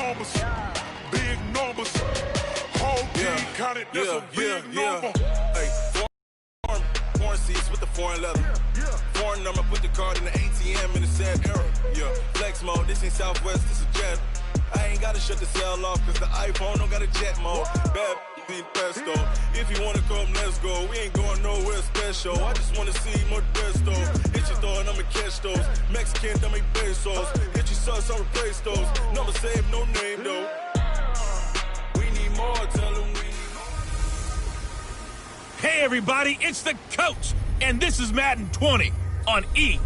numbers. Big numbers. Whole team counted, that's a big number. Hey, foreign seats with the foreign leather. Foreign number, put the card in the ATM in the sad era. Yeah, flex mode, this ain't Southwest, this is jet. I ain't gotta shut the cell off, cause the iPhone don't got a jet mode. Bad be pesto. If you wanna come, let's go. We ain't going nowhere special. I just wanna see more Modesto. Hit your throw and I'ma catch those. Mexican, dummy pesos. Hit your sus, I'll replace those. Number save, no name though. We need more, tell them we need more. Hey everybody, it's the coach, and this is Madden 20 on EA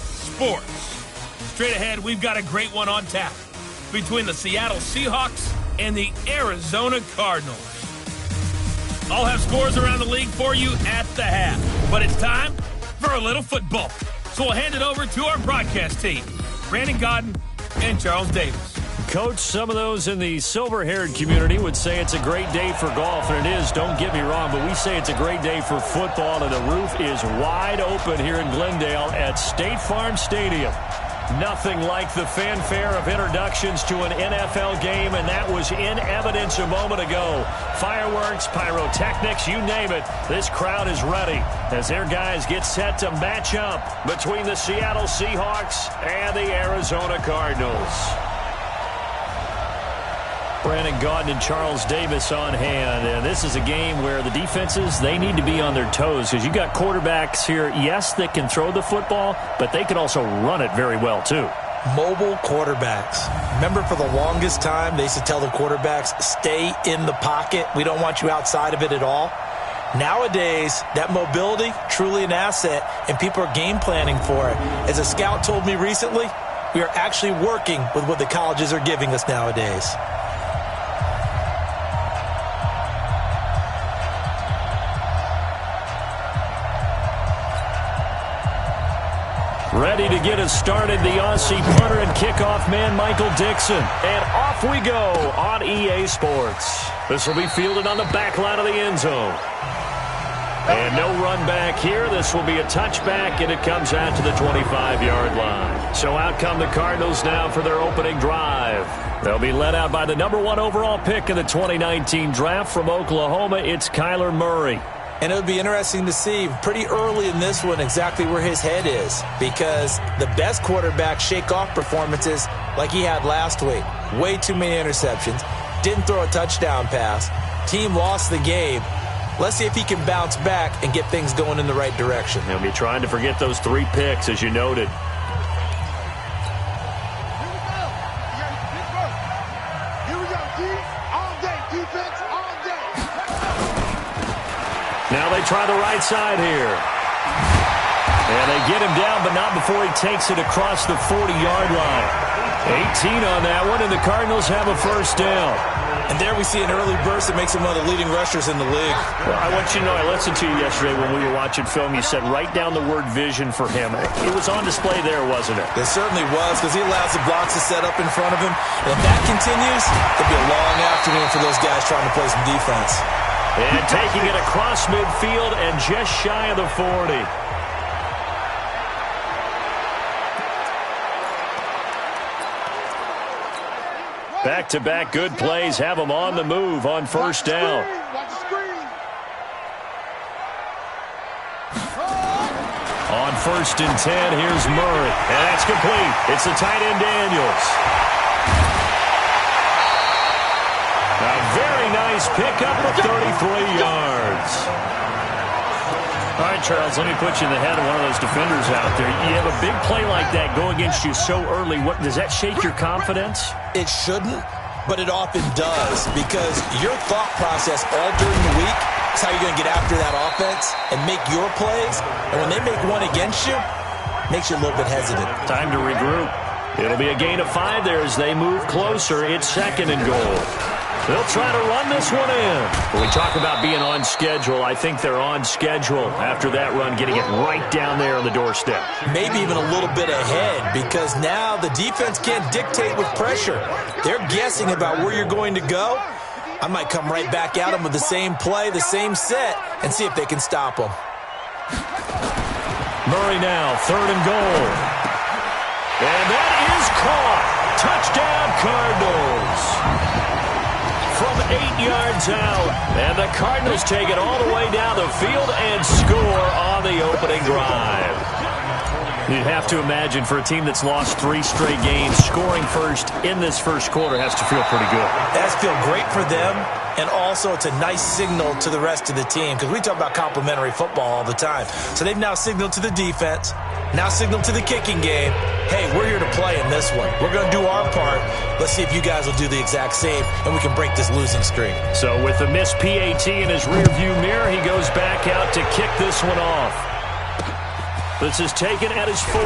Sports. Straight ahead, we've got a great one on tap between the Seattle Seahawks and the Arizona Cardinals. I'll have scores around the league for you at the half, but it's time for a little football. So we'll hand it over to our broadcast team, Brandon Godden and Charles Davis. Coach, some of those in the silver-haired community would say it's a great day for golf, and it is, don't get me wrong, but we say it's a great day for football, and the roof is wide open here in Glendale at State Farm Stadium. Nothing like the fanfare of introductions to an NFL game, and that was in evidence a moment ago. Fireworks, pyrotechnics, you name it. This crowd is ready as their guys get set to match up between the Seattle Seahawks and the Arizona Cardinals. Brandon Gaudin and Charles Davis on hand, and this is a game where the defenses, they need to be on their toes because you've got quarterbacks here, yes, that can throw the football, but they can also run it very well too. Mobile quarterbacks. Remember, for the longest time, they used to tell the quarterbacks, stay in the pocket. We don't want you outside of it at all. Nowadays, that mobility, truly an asset, and people are game planning for it. As a scout told me recently, we are actually working with what the colleges are giving us nowadays. Ready to get us started, the Aussie punter and kickoff man, Michael Dixon. And off we go on EA Sports. This will be fielded on the back line of the end zone. And no run back here. This will be a touchback, and it comes out to the 25-yard line. So out come the Cardinals now for their opening drive. They'll be led out by the number 1 overall pick in the 2019 draft from Oklahoma. It's Kyler Murray. And it would be interesting to see pretty early in this one exactly where his head is, because the best quarterbacks shake off performances like he had last week. Way too many interceptions. Didn't throw a touchdown pass. Team lost the game. Let's see if he can bounce back and get things going in the right direction. He'll be trying to forget those 3 picks, as you noted. Now they try the right side here. And they get him down, but not before he takes it across the 40-yard line. 18 on that one, and the Cardinals have a first down. And there we see an early burst that makes him one of the leading rushers in the league. Well, I want you to know, I listened to you yesterday when we were watching film. You said write down the word vision for him. It was on display there, wasn't it? It certainly was, because he allows the blocks to set up in front of him. And if that continues, it'll be a long afternoon for those guys trying to play some defense. And taking it across midfield and just shy of the 40. Back-to-back good plays have them on the move on first down. On 1st and 10, here's Murray. And that's complete. It's the tight end Daniels. A very nice pickup of 33 yards. All right, Charles, let me put you in the head of one of those defenders out there. You have a big play like that go against you so early. What does that shake your confidence? It shouldn't, but it often does, because your thought process all during the week is how you're going to get after that offense and make your plays. And when they make one against you, it makes you a little bit hesitant. Time to regroup. It'll be a gain of 5 there as they move closer. It's 2nd and goal. They'll try to run this one in. When we talk about being on schedule, I think they're on schedule after that run, getting it right down there on the doorstep. Maybe even a little bit ahead, because now the defense can't dictate with pressure. They're guessing about where you're going to go. I might come right back at them with the same play, the same set, and see if they can stop them. Murray now, 3rd and goal. And that is caught. Touchdown, Cardinals. from 8 yards out. And the Cardinals take it all the way down the field and score on the opening drive. You'd have to imagine for a team that's lost 3 straight games, scoring first in this first quarter has to feel pretty good. That's feel great for them, and also it's a nice signal to the rest of the team because we talk about complimentary football all the time. So they've now signaled to the defense, now signaled to the kicking game, hey, we're here to play in this one. We're going to do our part. Let's see if you guys will do the exact same, and we can break this losing streak. So with the missed PAT in his rearview mirror, he goes back out to kick this one off. This is taken at his 4.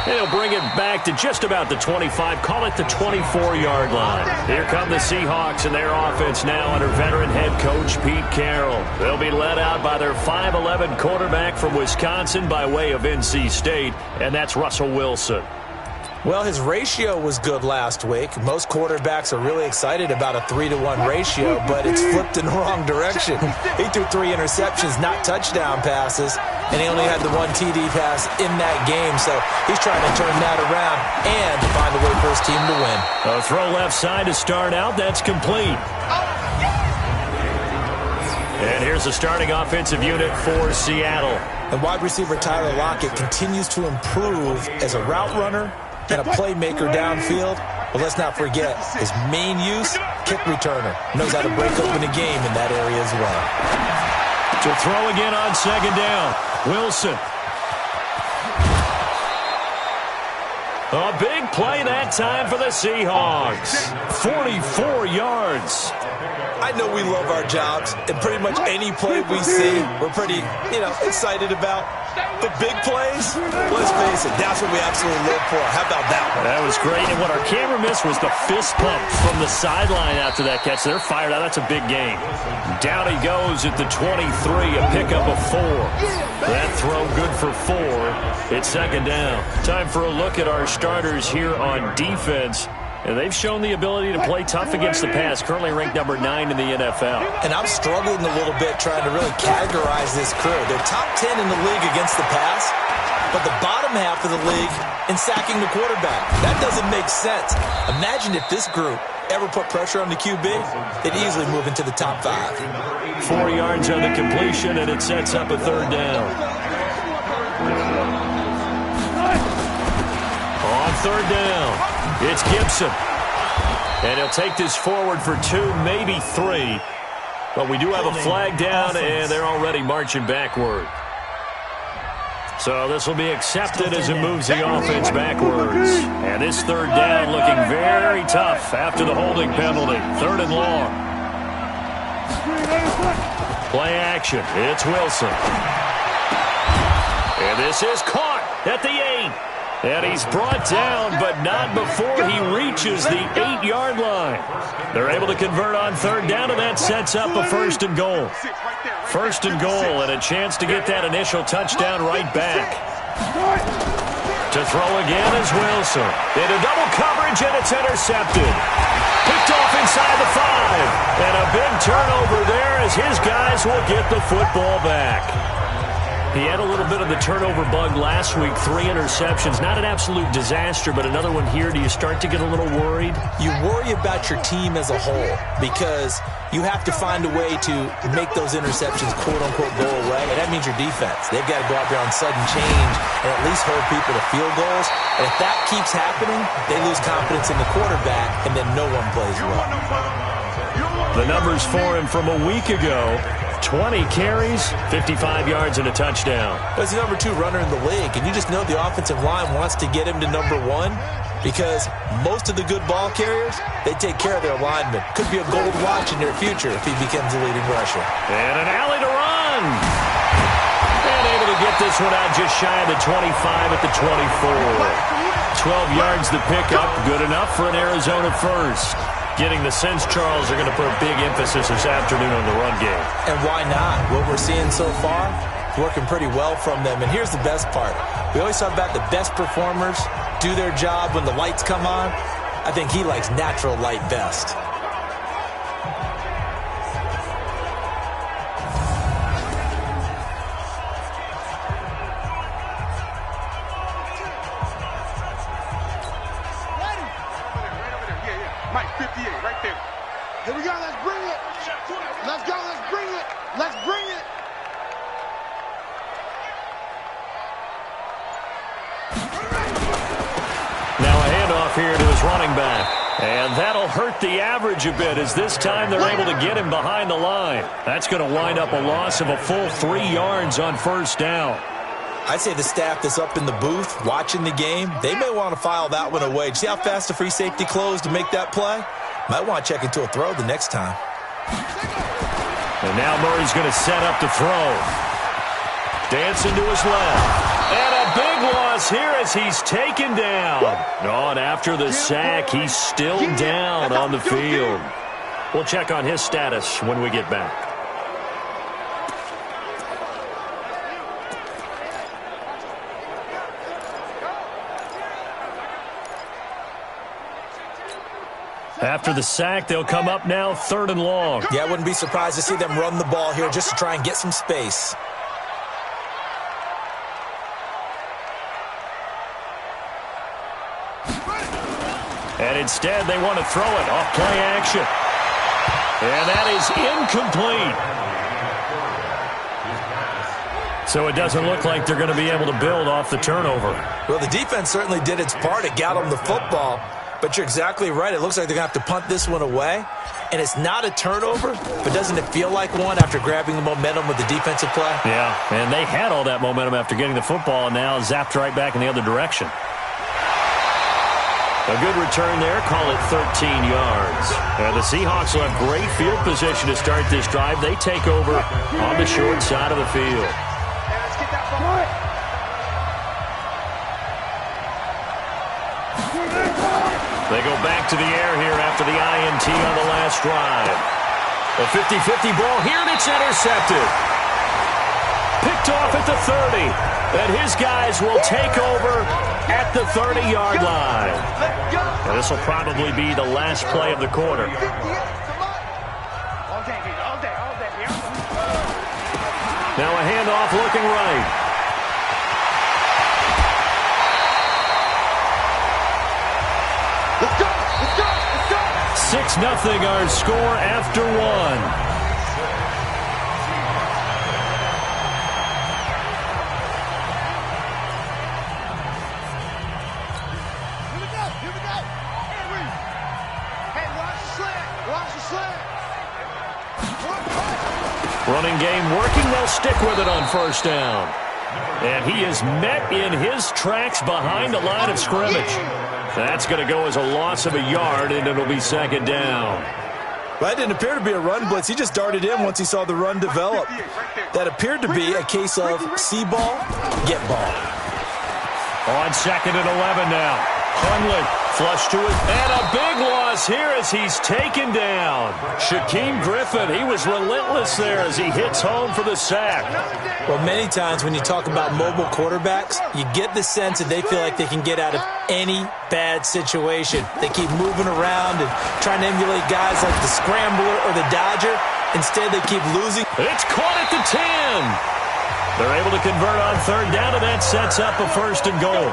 And he'll bring it back to just about the 25, call it the 24-yard line. Here come the Seahawks and their offense now under veteran head coach Pete Carroll. They'll be led out by their 5'11 quarterback from Wisconsin by way of NC State, and that's Russell Wilson. Well, his ratio was good last week. Most quarterbacks are really excited about a 3-to-1 ratio, but it's flipped in the wrong direction. He threw 3 interceptions, not touchdown passes, and he only had the 1 TD pass in that game. So he's trying to turn that around and find a way for his team to win. A throw left side to start out. That's complete. And here's the starting offensive unit for Seattle. And wide receiver Tyler Lockett continues to improve as a route runner and a playmaker downfield. But let's not forget his main use, kick returner. Knows how to break open a game in that area as well. To throw again on second down. Wilson. A big play that time for the Seahawks. 44 yards. I know we love our jobs, and pretty much any play we see, we're pretty, excited about. But big plays, let's face it, that's what we absolutely live for. How about that one? That was great, and what our camera missed was the fist pump from the sideline after that catch. They're fired out. That's a big game. Down he goes at the 23, a pickup of 4. That throw good for 4. It's second down. Time for a look at our starters here on defense. And they've shown the ability to play tough against the pass, currently ranked number 9 in the NFL. And I'm struggling a little bit trying to really categorize this crew. They're top 10 in the league against the pass, but the bottom half of the league in sacking the quarterback. That doesn't make sense. Imagine if this group ever put pressure on the QB, they'd easily move into the top 5. 4 yards on the completion, and it sets up a third down. On third down. It's Gibson. And he'll take this forward for 2, maybe 3. But we do have a flag down, and they're already marching backward. So this will be accepted as it moves the offense backwards. And this third down looking very tough after the holding penalty. 3rd and long. Play action. It's Wilson. And this is caught at the 8. And he's brought down, but not before he reaches the 8-yard line. They're able to convert on third down, and that sets up a 1st and goal. 1st and goal, and a chance to get that initial touchdown right back. To throw again is Wilson. Into double coverage, and it's intercepted. Picked off inside the 5. And a big turnover there as his guys will get the football back. He had a little bit of the turnover bug last week, 3 interceptions. Not an absolute disaster, but another one here. Do you start to get a little worried? You worry about your team as a whole because you have to find a way to make those interceptions, quote-unquote, go away, and that means your defense. They've got to go out there on sudden change and at least hold people to field goals. And if that keeps happening, they lose confidence in the quarterback, and then no one plays well. The numbers for him from a week ago. 20 carries, 55 yards, and a touchdown. He's the number 2 runner in the league, and you just know the offensive line wants to get him to number 1 because most of the good ball carriers, they take care of their linemen. Could be a gold watch in their future if he becomes a leading rusher. And an alley to run. And able to get this one out just shy of the 25 at the 24. 12 yards to pick up, good enough for an Arizona first. Getting the sense, Charles, are going to put a big emphasis this afternoon on the run game. And why not? What we're seeing so far is working pretty well from them. And here's the best part. We always talk about the best performers do their job when the lights come on. I think he likes natural light best. Mike, 58, right there. Here we go, let's bring it. Let's go, let's bring it. Let's bring it. Now a handoff here to his running back. And that'll hurt the average a bit as this time they're able to get him behind the line. That's going to wind up a loss of a full 3 yards on first down. I'd say the staff that's up in the booth watching the game, they may want to file that one away. See how fast the free safety closed to make that play? Might want to check into a throw the next time. And now Murray's going to set up to throw. Dancing to his left. And a big loss here as he's taken down. And after the sack, he's still down on the field. We'll check on his status when we get back. After the sack, they'll come up now 3rd and long. Yeah, I wouldn't be surprised to see them run the ball here just to try and get some space. And instead, they want to throw it off play action. And that is incomplete. So it doesn't look like they're going to be able to build off the turnover. Well, the defense certainly did its part. It got them the football. But you're exactly right. It looks like they're going to have to punt this one away. And it's not a turnover, but doesn't it feel like one after grabbing the momentum with the defensive play? Yeah, and they had all that momentum after getting the football and now zapped right back in the other direction. A good return there. Call it 13 yards. The Seahawks will have great field position to start this drive. They take over on the short side of the field. They go back to the air here after the INT on the last drive. A 50-50 ball here, and it's intercepted. Picked off at the 30. And his guys will take over at the 30-yard line. Now, this will probably be the last play of the quarter. Now a handoff looking right. 6-0 our score after one. Running game working. They'll stick with it on first down. And he is met in his tracks behind the line of scrimmage. That's going to go as a loss of a yard, and it'll be second down. Well, that didn't appear to be a run blitz. He just darted in once he saw the run develop. That appeared to be a case of see ball, get ball. On 2nd and 11 now. Hundley flush to it. And a big loss here as he's taken down. Shaquem Griffin, he was relentless there as he hits home for the sack. Well, many times when you talk about mobile quarterbacks, you get the sense that they feel like they can get out of any bad situation. They keep moving around and trying to emulate guys like the Scrambler or the Dodger. Instead, they keep losing. It's caught at the 10. They're able to convert on third down, and that sets up a 1st and goal.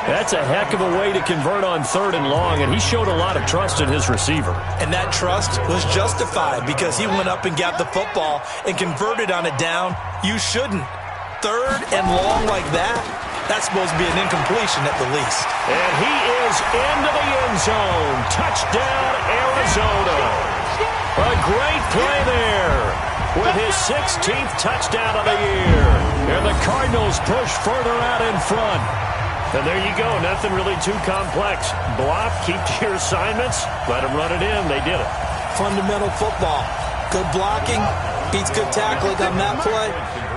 That's a heck of a way to convert on 3rd and long, and he showed a lot of trust in his receiver. And that trust was justified because he went up and got the football and converted on a down you shouldn't. 3rd and long like that, that's supposed to be an incompletion at the least. And he is into the end zone. Touchdown, Arizona. A great play there with his 16th touchdown of the year. And the Cardinals push further out in front. And there you go. Nothing really too complex. Block, keep to your assignments, let them run it in. They did it. Fundamental football. Good blocking, beats good tackling on that play.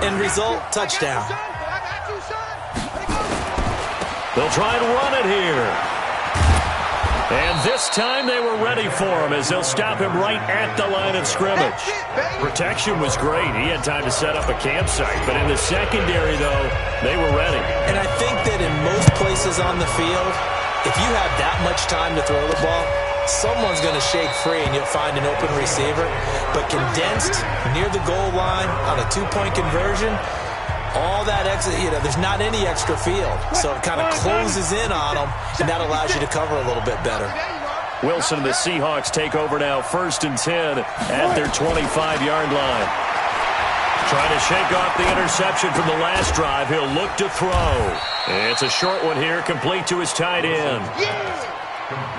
End result, touchdown. They'll try and run it here. And this time they were ready for him as they'll stop him right at the line of scrimmage. Protection was great. He had time to set up a campsite. But in the secondary, though, they were ready. And I think that in most places on the field, if you have that much time to throw the ball, someone's going to shake free and you'll find an open receiver. But condensed near the goal line on a 2-point conversion, all that extra, there's not any extra field. So it kind of closes in on them, and that allows you to cover a little bit better. Wilson and the Seahawks take over now, 1st and 10 at their 25-yard line. Trying to shake off the interception from the last drive. He'll look to throw. It's a short one here, complete to his tight end.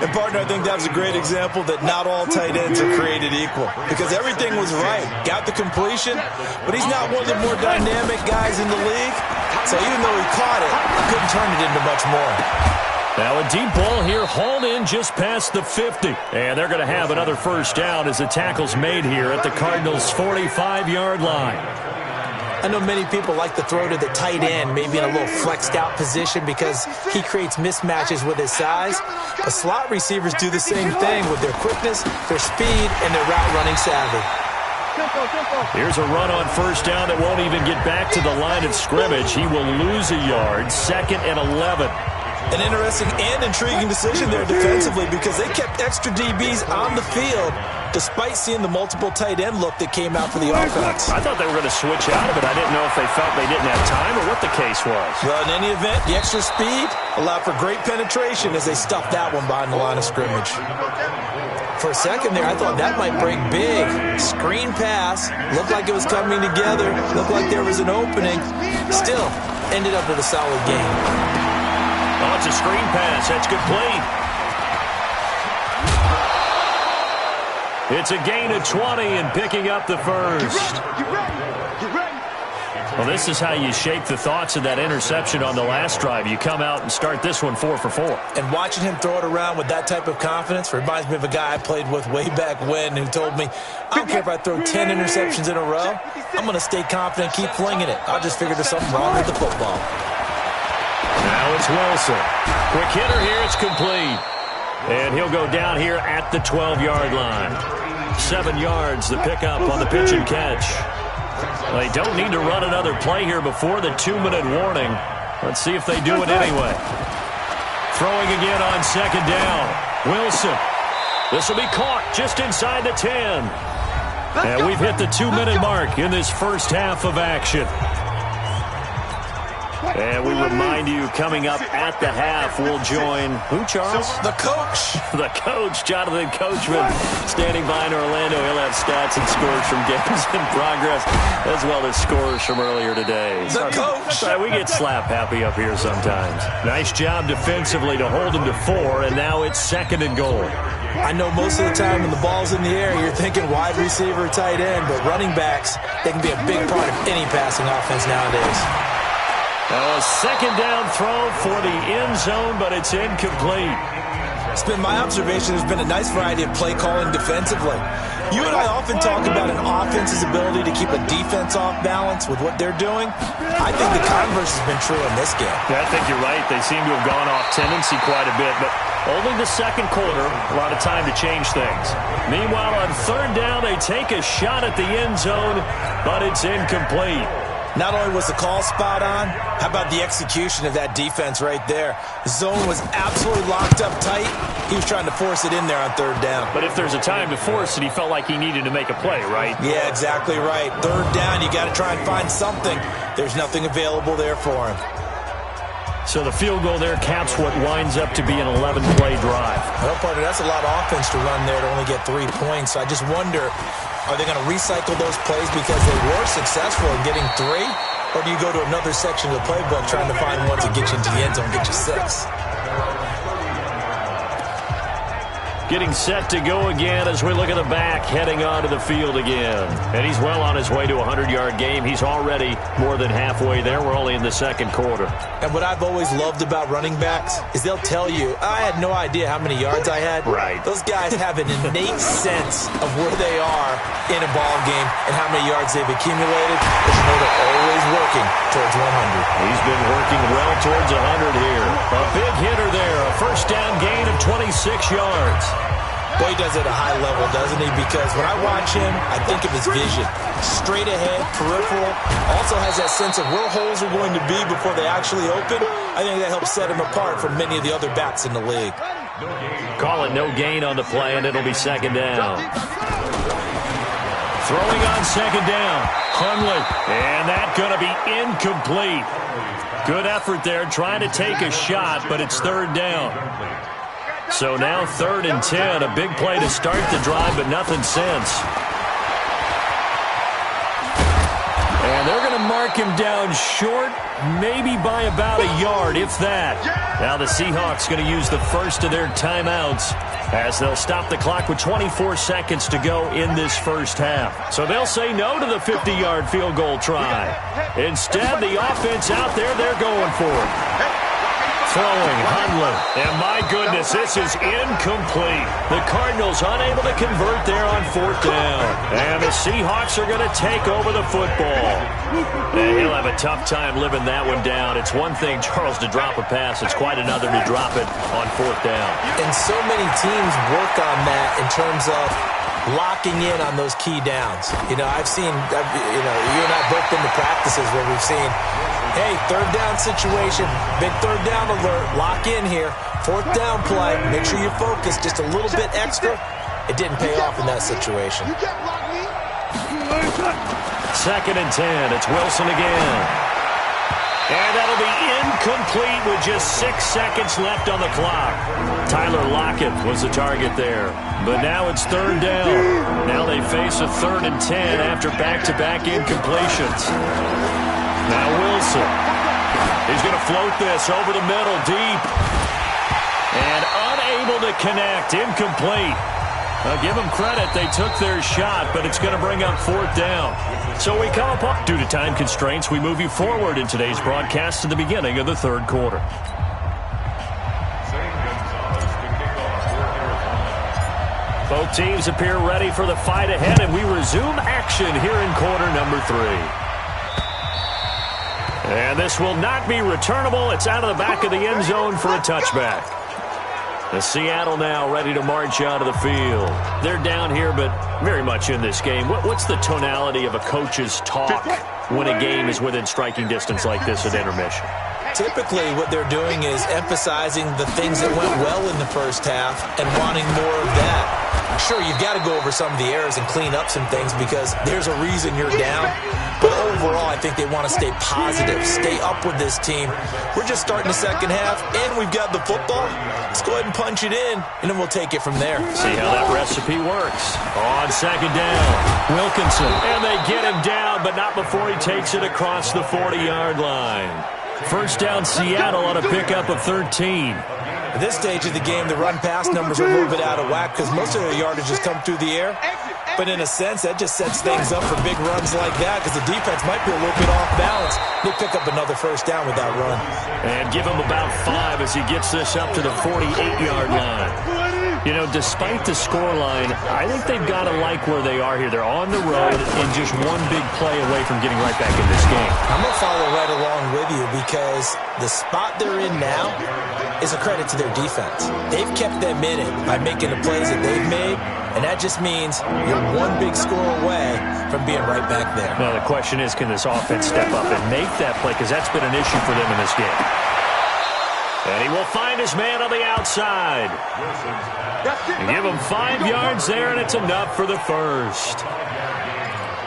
And, partner, I think that was a great example that not all tight ends are created equal because everything was right. Got the completion, but he's not one of the more dynamic guys in the league. So even though he caught it, he couldn't turn it into much more. Now a deep ball here, hauled in just past the 50. And they're going to have another first down as the tackle's made here at the Cardinals' 45-yard line. I know many people like to throw to the tight end, maybe in a little flexed out position because he creates mismatches with his size. But slot receivers do the same thing with their quickness, their speed, and their route running savvy. Here's a run on first down that won't even get back to the line of scrimmage. He will lose a yard, 2nd and 11. An interesting and intriguing decision there defensively because they kept extra DBs on the field despite seeing the multiple tight end look that came out for the offense. I thought they were going to switch out of it. I didn't know if they felt they didn't have time or what the case was. Well, in any event, the extra speed allowed for great penetration as they stuffed that one behind the line of scrimmage. For a second there, I thought that might break big. Screen pass. Looked like it was coming together. Looked like there was an opening. Still, ended up with a solid game. Oh, it's a screen pass. That's complete. It's a gain of 20 and picking up the first. Well, this is how you shape the thoughts of that interception on the last drive. You come out and start this one 4 for 4. And watching him throw it around with that type of confidence reminds me of a guy I played with way back when who told me, I don't care if I throw 10 interceptions in a row. I'm going to stay confident, keep flinging it. I'll just figure there's something wrong with the football. Now it's Wilson. Quick hitter here. It's complete. And he'll go down here at the 12-yard line. 7 yards, the pickup on the pitch and catch. They don't need to run another play here before the 2-minute warning. Let's see if they do it anyway. Throwing again on 2nd down. Wilson. This will be caught just inside the 10. And we've hit the 2-minute mark in this first half of action. And we remind you, coming up at the half, we'll join, who, Charles? The coach. The coach, Jonathan Coachman, standing by in Orlando. He'll have stats and scores from games in progress, as well as scores from earlier today. The coach. We get slap happy up here sometimes. Nice job defensively to hold him to 4, and now it's 2nd and goal. I know most of the time when the ball's in the air, you're thinking wide receiver, tight end, but running backs, they can be a big part of any passing offense nowadays. A 2nd down throw for the end zone, but it's incomplete. It's been my observation there's been a nice variety of play calling defensively. You and I often talk about an offense's ability to keep a defense off balance with what they're doing. I think the converse has been true in this game. Yeah, I think you're right. They seem to have gone off tendency quite a bit, but only the 2nd quarter, a lot of time to change things. Meanwhile, on 3rd down, they take a shot at the end zone, but it's incomplete. Not only was the call spot on, how about the execution of that defense right there? The zone was absolutely locked up tight. He was trying to force it in there on 3rd down. But if there's a time to force it, he felt like he needed to make a play, right? Yeah, exactly right. 3rd down, you got to try and find something. There's nothing available there for him. So the field goal there caps what winds up to be an 11-play drive. Well, partner, that's a lot of offense to run there to only get 3 points. So I just wonder, are they going to recycle those plays because they were successful in getting 3? Or do you go to another section of the playbook trying to find ones that get you into the end zone and get you 6? Getting set to go again as we look at the back, heading onto the field again. And he's well on his way to a 100-yard game. He's already more than halfway there. We're only in the 2nd quarter. And what I've always loved about running backs is they'll tell you, I had no idea how many yards I had. Right. Those guys have an innate sense of where they are in a ball game and how many yards they've accumulated. Because you know they're always working towards 100. He's been working well towards 100 here. A big hitter there. A first down gain of 26 yards. Boy, he does it at a high level, doesn't he? Because when I watch him, I think of his vision. Straight ahead, peripheral. Also has that sense of where holes are going to be before they actually open. I think that helps set him apart from many of the other backs in the league. Call it no gain on the play, and it'll be 2nd down. Throwing on 2nd down. Hundley. And that's going to be incomplete. Good effort there, trying to take a shot, but it's 3rd down. So now 3rd and 10. A big play to start the drive, but nothing since. And they're going to mark him down short, maybe by about a yard, if that. Now the Seahawks going to use the first of their timeouts as they'll stop the clock with 24 seconds to go in this first half. So they'll say no to the 50-yard field goal try. Instead, the offense out there, they're going for it. Throwing, Hundley. And my goodness, this is incomplete. The Cardinals unable to convert there on 4th down. And the Seahawks are going to take over the football. And he'll have a tough time living that one down. It's one thing, Charles, to drop a pass. It's quite another to drop it on 4th down. And so many teams work on that in terms of locking in on those key downs. I've seen, you and I both been to practices where we've seen, hey, 3rd down situation, big 3rd down alert, lock in here, 4th down play, make sure you focus just a little bit extra. It didn't pay off in that situation. 2nd and 10, it's Wilson again. And that'll be incomplete with just 6 seconds left on the clock. Tyler Lockett was the target there. But now it's 3rd down. Now they face a 3rd and 10 after back-to-back incompletions. Now Wilson. He's going to float this over the middle, deep. And unable to connect, incomplete. I'll give them credit. They took their shot, but it's going to bring up 4th down. So we come up. Due to time constraints, we move you forward in today's broadcast to the beginning of the 3rd quarter. Both teams appear ready for the fight ahead, and we resume action here in quarter number 3. And this will not be returnable. It's out of the back of the end zone for a touchback. The Seattle now ready to march out of the field. They're down here, but very much in this game. What's the tonality of a coach's talk when a game is within striking distance like this at intermission? Typically, what they're doing is emphasizing the things that went well in the first half and wanting more of that. Sure, you've got to go over some of the errors and clean up some things because there's a reason you're down. But overall, I think they want to stay positive, stay up with this team. We're just starting the second half, and we've got the football. Let's go ahead and punch it in, and then we'll take it from there. See how that recipe works. On 2nd down, Wilkinson. And they get him down, but not before he takes it across the 40-yard line. 1st down, Seattle on a pickup of 13. At this stage of the game, the run-pass numbers are a little bit out of whack because most of their yardage has come through the air. But in a sense, that just sets things up for big runs like that because the defense might be a little bit off balance. They pick up another 1st down with that run. And give him about 5 as he gets this up to the 48-yard line. Despite the scoreline, I think they've got to like where they are here. They're on the road and just one big play away from getting right back in this game. I'm going to follow right along with you because the spot they're in now is a credit to their defense. They've kept them in it by making the plays that they've made, and that just means you're one big score away from being right back there. Now the question is, can this offense step up and make that play? Because that's been an issue for them in this game. And he will find his man on the outside. And give him 5 yards there, and it's enough for the first.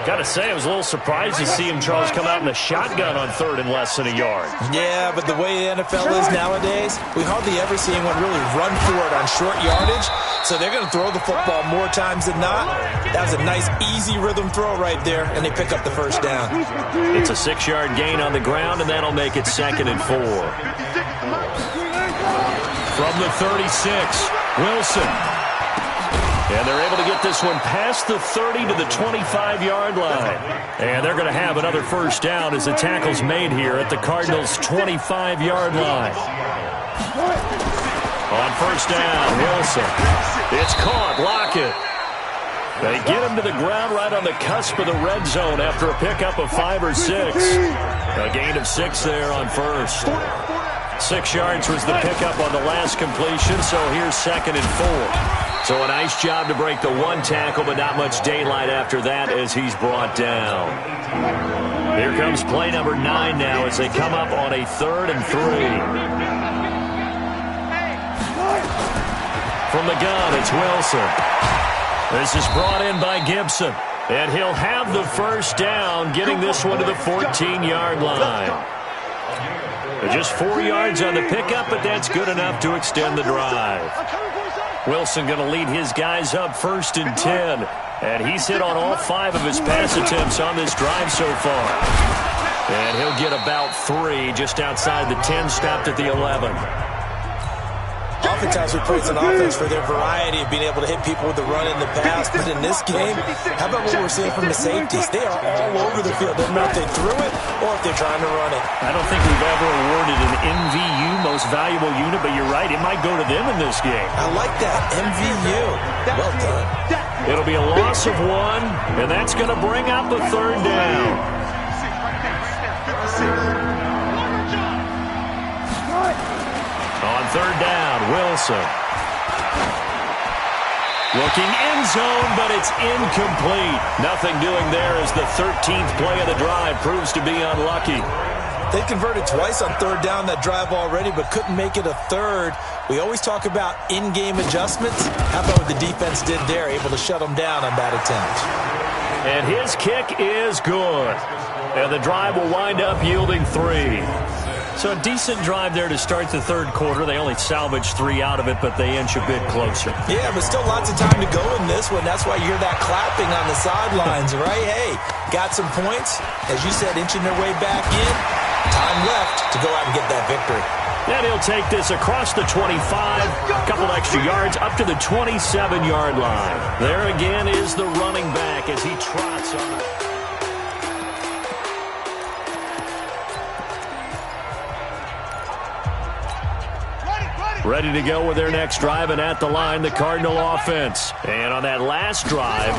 Got to say, I was a little surprised to see him, Charles, come out in the shotgun on 3rd and less than a yard. Yeah, but the way the NFL is nowadays, we hardly ever see anyone really run for it on short yardage. So they're going to throw the football more times than not. That was a nice, easy rhythm throw right there, and they pick up the 1st down. It's a 6-yard gain on the ground, and that'll make it 2nd and 4. From the 36, Wilson. And they're able to get this one past the 30 to the 25-yard line. And they're going to have another 1st down as the tackle's made here at the Cardinals' 25-yard line. On 1st down, Wilson. It's caught. Lockett. They get him to the ground right on the cusp of the red zone after a pickup of 5 or 6. A gain of 6 there on 1st. 6 yards was the pickup on the last completion, so here's 2nd and 4. So a nice job to break the one tackle, but not much daylight after that as he's brought down. Here comes play number 9 now as they come up on a 3rd and 3. From the gun, it's Wilson. This is brought in by Gibson. And he'll have the 1st down, getting this one to the 14-yard line. Just 4 yards on the pickup, but that's good enough to extend the drive. Wilson going to lead his guys up 1st and 10. And he's hit on all 5 of his pass attempts on this drive so far. And he'll get about 3 just outside the 10, stopped at the 11. Oftentimes we praise an offense for their variety of being able to hit people with the run in the pass. But in this game, how about what we're seeing from the safeties? They are all over the field. Doesn't matter if they threw it or if they're trying to run it. I don't think we've ever awarded an MVU, most valuable unit, but you're right, it might go to them in this game. I like that, MVU. Well done. It'll be a loss of 1, and that's going to bring up a 3rd down. On 3rd down, Wilson. Looking end zone, but it's incomplete. Nothing doing there as the 13th play of the drive proves to be unlucky. They converted twice on 3rd down that drive already, but couldn't make it a 3rd. We always talk about in-game adjustments. How about what the defense did there, able to shut them down on that attempt? And his kick is good. And the drive will wind up yielding 3. So a decent drive there to start the 3rd quarter. They only salvaged 3 out of it, but they inch a bit closer. Yeah, but still lots of time to go in this one. That's why you hear that clapping on the sidelines, right? Hey, got some points. As you said, inching their way back in. Time left to go out and get that victory. And he'll take this across the 25, a couple extra yards, up to the 27-yard line. There again is the running back as he trots on it. Ready to go with their next drive, and at the line, the Cardinal offense. And on that last drive,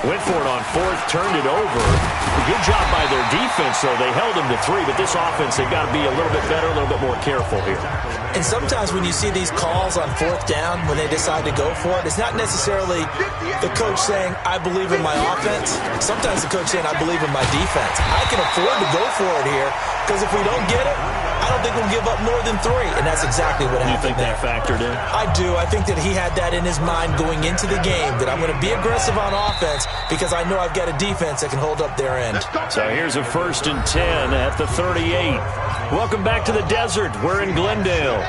went for it on 4th, turned it over. Good job by their defense, though. They held them to 3, but this offense, they've got to be a little bit better, a little bit more careful here. And sometimes when you see these calls on 4th down, when they decide to go for it, it's not necessarily the coach saying, I believe in my offense. Sometimes the coach saying, I believe in my defense. I can afford to go for it here, because if we don't get it, I don't think we'll give up more than 3, and that's exactly what happened. You think that factored in? I do. I think that he had that in his mind going into the game, that I'm going to be aggressive on offense because I know I've got a defense that can hold up their end. So here's a 1st and 10 at the 38. Welcome back to the desert. We're in Glendale.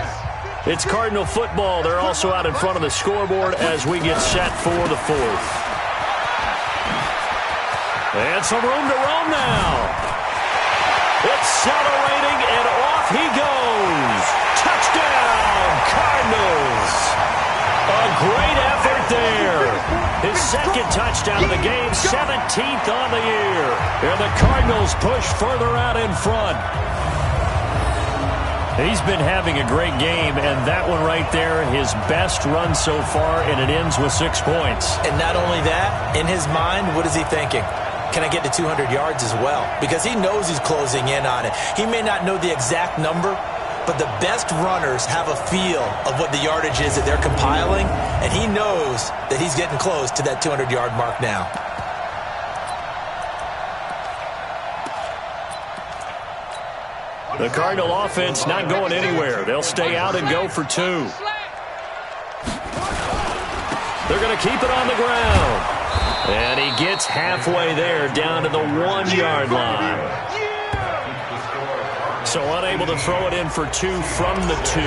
It's Cardinal football. They're also out in front of the scoreboard as we get set for the 4th. And some room to roam now. Accelerating, and off he goes. Touchdown, Cardinals. A great effort there. His 2nd touchdown of the game, 17th on the year. And the Cardinals push further out in front. He's been having a great game, and that one right there, his best run so far, and it ends with 6 points. And not only that, in his mind, what is he thinking? Can I get to 200 yards as well? Because he knows he's closing in on it. He may not know the exact number, but the best runners have a feel of what the yardage is that they're compiling, and he knows that he's getting close to that 200-yard mark now. The Cardinal offense not going anywhere. They'll stay out and go for 2. They're going to keep it on the ground. And he gets halfway there, down to the 1-yard line. So unable to throw it in for 2 from the 2.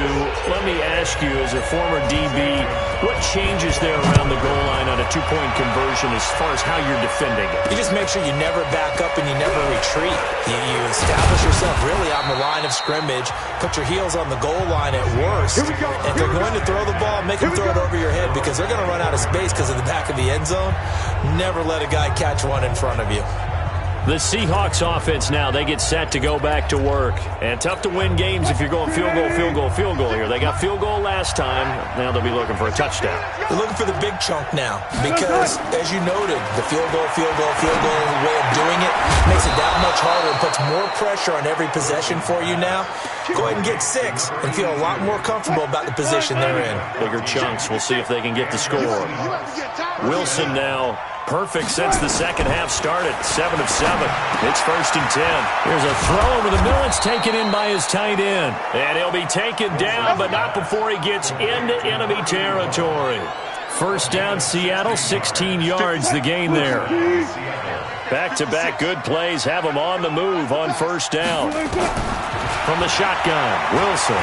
Let me ask you, as a former DB, what changes there around the goal line on a 2-point conversion as far as how you're defending it? You just make sure you never back up and you never retreat. You establish yourself really on the line of scrimmage, put your heels on the goal line at worst. And if they're going to throw the ball, make them throw it over your head because they're going to run out of space because of the back of the end zone. Never let a guy catch one in front of you. The Seahawks offense now, they get set to go back to work. And tough to win games if you're going field goal, field goal, field goal here. They got field goal last time. Now they'll be looking for a touchdown. They're looking for the big chunk now because, as you noted, the field goal way of doing it makes it that much harder and puts more pressure on every possession for you now. Go ahead and get 6 and feel a lot more comfortable about the position they're in. Bigger chunks. We'll see if they can get the score. Wilson now. Perfect since the second half started. 7 of 7. It's 1st and 10. Here's a throw over the middle. It's taken in by his tight end. And he'll be taken down, but not before he gets into enemy territory. 1st down, Seattle. 16 yards the gain there. Back-to-back good plays have him on the move on 1st down. From the shotgun, Wilson.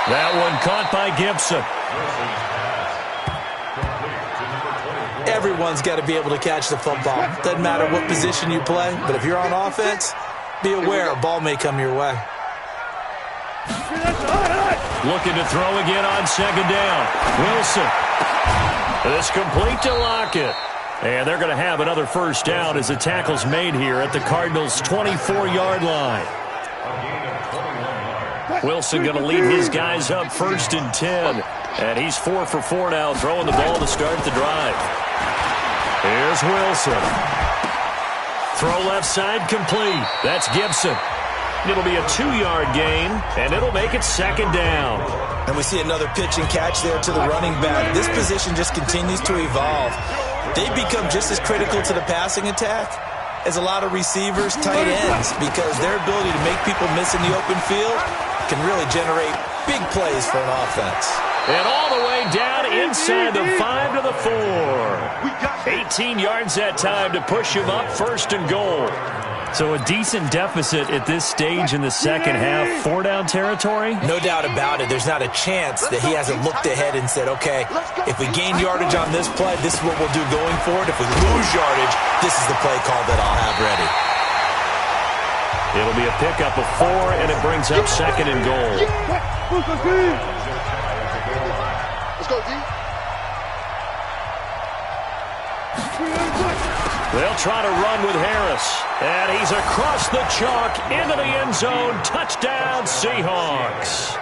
That one caught by Gibson. Everyone's got to be able to catch the football. Doesn't matter what position you play, but if you're on offense, be aware a ball may come your way. Looking to throw again on second down. Wilson. It's complete to Lockett. And they're going to have another first down as the tackle's made here at the Cardinals' 24-yard line. Wilson going to lead his guys up 1st and 10. And he's 4 for 4 now, throwing the ball to start the drive. Here's Wilson. Throw left side complete. That's Gibson. It'll be a 2-yard gain, and it'll make it second down. And we see another pitch and catch there to the running back. This position just continues to evolve. They've become just as critical to the passing attack as a lot of receivers, tight ends, because their ability to make people miss in the open field can really generate big plays for an offense. And all the way down inside the 5 to the 4. 18 yards that time to push him up 1st and goal. So a decent deficit at this stage in the second half. 4-down territory? No doubt about it. There's not a chance that he hasn't looked ahead and said, okay, if we gain yardage on this play, this is what we'll do going forward. If we lose yardage, this is the play call that I'll have ready. It'll be a pickup of 4, and it brings up 2nd and goal. Let's go, D. They'll try to run with Harris. And he's across the chalk into the end zone. Touchdown, Seahawks.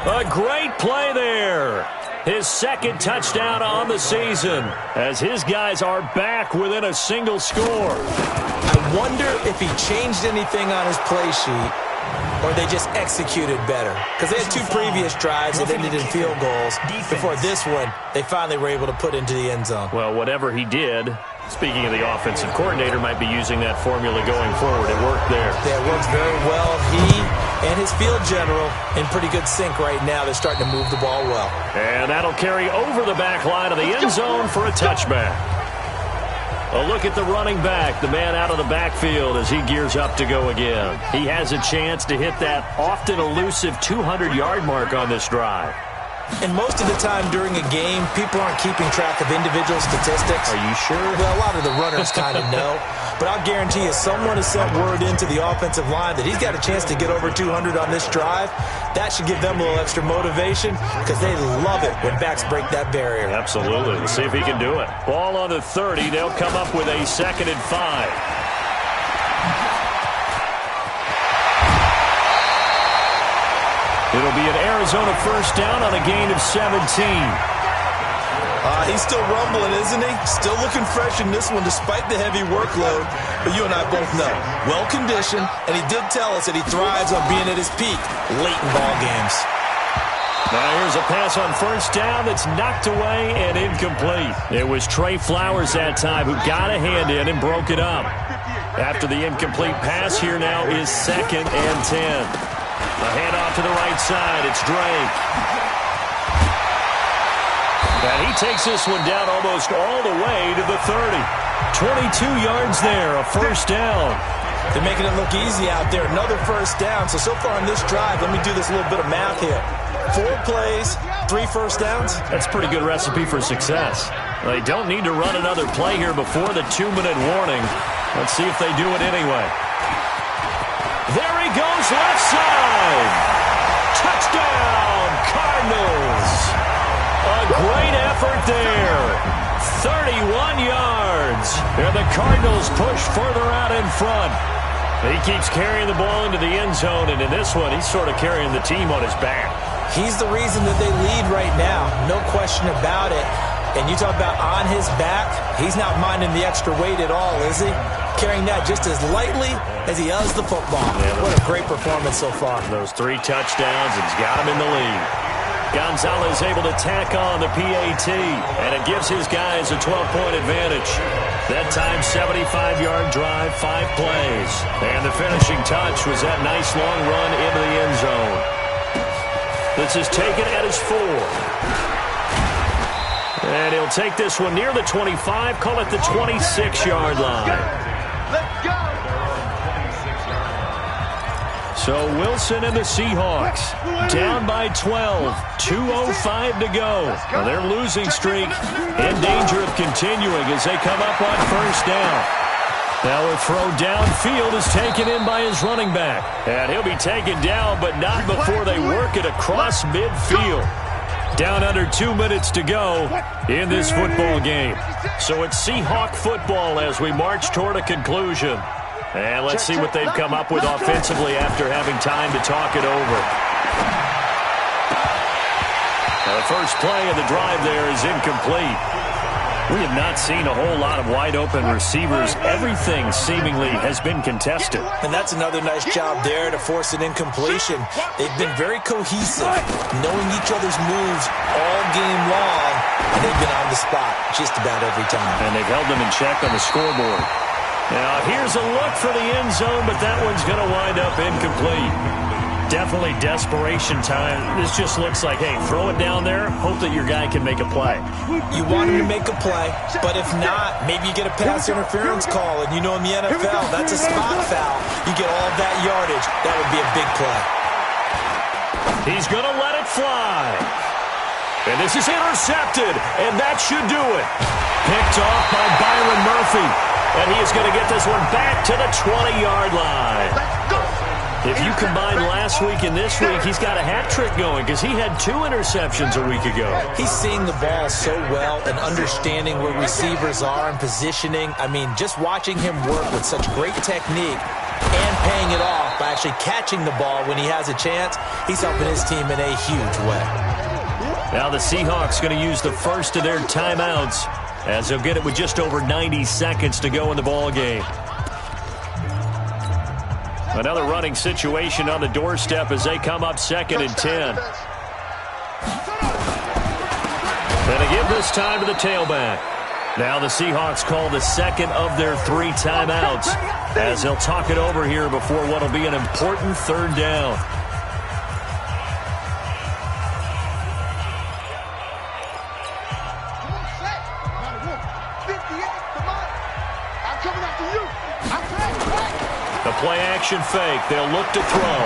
A great play there. His 2nd touchdown on the season as his guys are back within a single score. I wonder if he changed anything on his play sheet or they just executed better. Because they had 2 previous drives that ended in field goals. Before this one, they finally were able to put into the end zone. Well, whatever he did, speaking of the offensive coordinator, might be using that formula going forward. It worked there. Yeah, it works very well. He and his field general in pretty good sync right now. They're starting to move the ball well. And that'll carry over the back line of the end zone for a touchback. A look at the running back, the man out of the backfield as he gears up to go again. He has a chance to hit that often elusive 200-yard mark on this drive. And most of the time during a game, people aren't keeping track of individual statistics. Are you sure? Well, a lot of the runners kind of know. But I'll guarantee you someone has sent word into the offensive line that he's got a chance to get over 200 on this drive. That should give them a little extra motivation because they love it when backs break that barrier. Absolutely. Let's see if he can do it. Ball on the 30. They'll come up with a 2nd and 5. It'll be an Arizona first down on a gain of 17. He's still rumbling, isn't he? Still looking fresh in this one despite the heavy workload. But you and I both know, well-conditioned, and he did tell us that he thrives on being at his peak late in ball games. Now here's a pass on first down that's knocked away and incomplete. It was Trey Flowers that time who got a hand in and broke it up. After the incomplete pass, here now is 2nd and 10. The handoff to the right side. It's Drake. And he takes this one down almost all the way to the 30. 22 yards there, a first down. They're making it look easy out there. Another first down. So far in this drive, let me do this little bit of math here. 4 plays, 3 first downs. That's a pretty good recipe for success. They don't need to run another play here before the 2-minute warning. Let's see if they do it anyway. There he goes, left side. Touchdown, Cardinals. A great effort there. 31 yards. And the Cardinals push further out in front. He keeps carrying the ball into the end zone, and in this one, he's sort of carrying the team on his back. He's the reason that they lead right now. No question about it. And you talk about on his back, he's not minding the extra weight at all, is he? Carrying that just as lightly as he does the football. Yeah, what a great performance so far. Those 3 touchdowns, it's got him in the lead. Gonzalez able to tack on the PAT, and it gives his guys a 12-point advantage. That time, 75-yard drive, 5 plays. And the finishing touch was that nice long run into the end zone. This is taken at his 4. And he'll take this one near the 25, call it the 26-yard line. Let's go. So Wilson and the Seahawks down by 12, 2:05 to go. Well, their losing streak in danger of continuing as they come up on first down. Now a throw downfield is taken in by his running back. And he'll be taken down, but not before they work it across midfield. Down under 2 minutes to go in this football game. So it's Seahawk football as we march toward a conclusion. And let's see what they've come up with offensively after having time to talk it over. Now the first play of the drive there is incomplete. We have not seen a whole lot of wide-open receivers. Everything seemingly has been contested. And that's another nice job there to force an incompletion. They've been very cohesive, knowing each other's moves all game long, and they've been on the spot just about every time. And they've held them in check on the scoreboard. Now, here's a look for the end zone, but that one's going to wind up incomplete. Definitely desperation time. This just looks like, hey, throw it down there, hope that your guy can make a play. You want him to make a play, but if not, maybe you get a pass interference call, and you know in the NFL, that's a spot foul. You get all of that yardage. That would be a big play. He's going to let it fly. And this is intercepted, and that should do it. Picked off by Byron Murphy. And he is going to get this one back to the 20-yard line. If you combine last week and this week, he's got a hat trick going because he had 2 interceptions a week ago. He's seeing the ball so well and understanding where receivers are and positioning. I mean, just watching him work with such great technique and paying it off by actually catching the ball when he has a chance, he's helping his team in a huge way. Now the Seahawks going to use the first of their timeouts as they'll get it with just over 90 seconds to go in the ball game. Another running situation on the doorstep as they come up 2nd and 10. And they give this time to the tailback. Now the Seahawks call the second of their 3 timeouts as they'll talk it over here before what will be an important 3rd down. The play-action fake. They'll look to throw.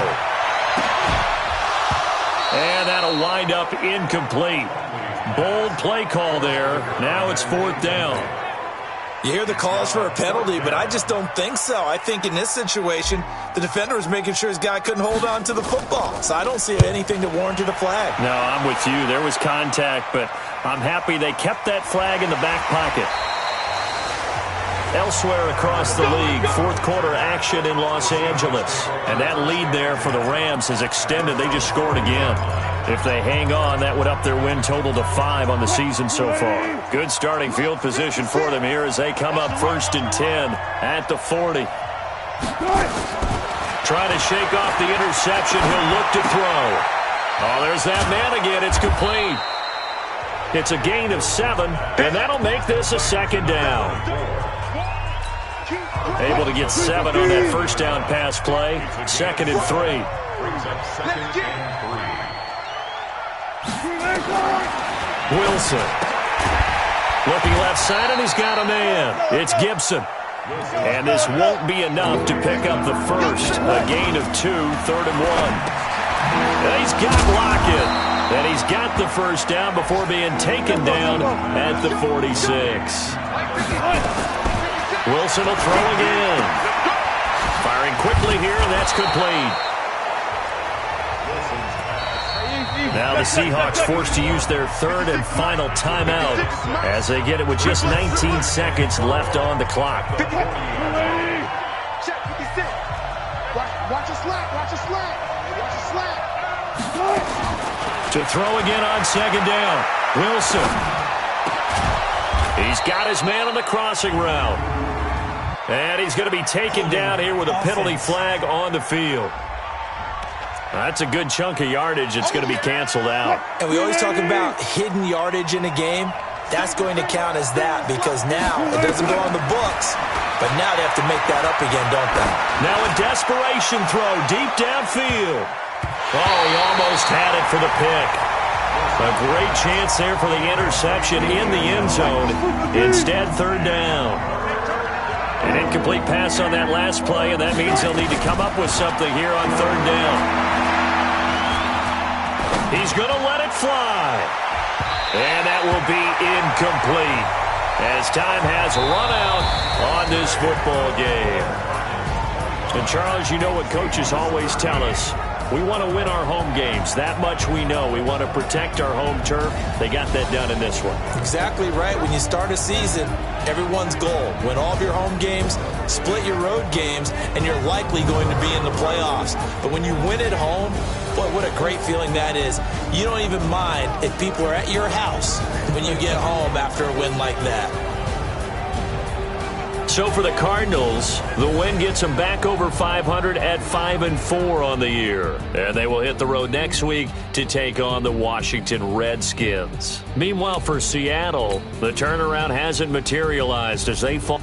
And that'll wind up incomplete. Bold play call there. Now it's 4th down. You hear the calls for a penalty, but I just don't think so. I think in this situation, the defender was making sure his guy couldn't hold on to the football. So I don't see anything to warrant a flag. No, I'm with you. There was contact, but I'm happy they kept that flag in the back pocket. Elsewhere across the league, 4th quarter action in Los Angeles. And that lead there for the Rams has extended. They just scored again. If they hang on, that would up their win total to 5 on the season so far. Good starting field position for them here as they come up 1st and 10 at the 40. Trying to shake off the interception. He'll look to throw. Oh, there's that man again. It's complete. It's a gain of 7, and that'll make this a 2nd down. Able to get 7 on that first down pass play. 2nd and 3. Wilson. Looking left side, and he's got a man. It's Gibson. And this won't be enough to pick up the first. A gain of 2, 3rd and 1. And he's got Lockett. And he's got the first down before being taken down at the 46. Wilson will throw again. Firing quickly here, and that's complete. Now the Seahawks forced to use their 3rd and final timeout as they get it with just 19 seconds left on the clock. Watch a slack, watch a slack, watch a slack. To throw again on 2nd down. Wilson. He's got his man on the crossing route. And he's going to be taken down here with a penalty flag on the field. That's a good chunk of yardage. It's going to be canceled out. And we always talk about hidden yardage in a game. That's going to count as that because now it doesn't go on the books. But now they have to make that up again, don't they? Now a desperation throw deep downfield. Oh, he almost had it for the pick. A great chance there for the interception in the end zone. Instead, 3rd down. An incomplete pass on that last play, and that means they'll need to come up with something here on third down. He's going to let it fly. And that will be incomplete as time has run out on this football game. And, Charles, you know what coaches always tell us. We want to win our home games. That much we know. We want to protect our home turf. They got that done in this one. Exactly right. When you start a season, everyone's goal: win all of your home games, split your road games, and you're likely going to be in the playoffs. But when you win at home, boy, what a great feeling that is. You don't even mind if people are at your house when you get home after a win like that. So for the Cardinals, the win gets them back over 500 at 5-4 on the year. And they will hit the road next week to take on the Washington Redskins. Meanwhile, for Seattle, the turnaround hasn't materialized as they fall.